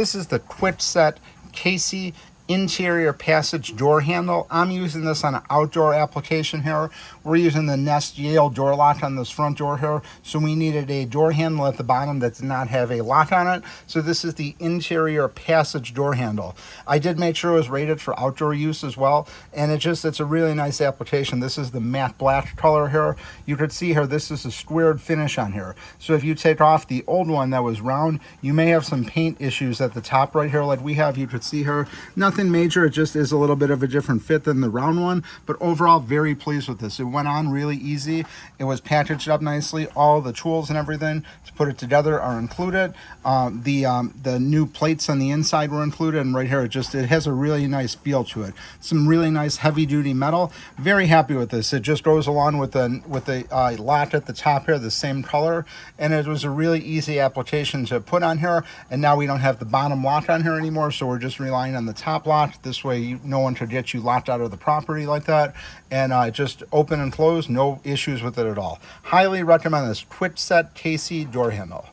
This is the Kwikset Casey interior passage door handle. I'm using this on an outdoor application here. We're using the Nest Yale door lock on this front door here, so we needed a door handle at the bottom that did not have a lock on it. So this is the interior passage door handle. I did make sure it was rated for outdoor use as well, and it's a really nice application. This is the matte black color here. You could see here, this is a squared finish on here. So if you take off the old one that was round, you may have some paint issues at the top right here like we have. You could see here, nothing major, it just is a little bit of a different fit than the round one, but overall very pleased with this. It went on really easy. It was packaged up nicely. All the tools and everything to put it together are included. The new plates on the inside were included, and right here it has a really nice feel to it. Some really nice heavy duty metal. Very happy with this. It just goes along with the lock at the top here, the same color, and it was a really easy application to put on here. And now we don't have the bottom lock on here anymore, so we're just relying on the top lock. This way no one could get you locked out of the property like that, and just open and close, no issues with it at all. Highly recommend this Kwikset Casey door handle.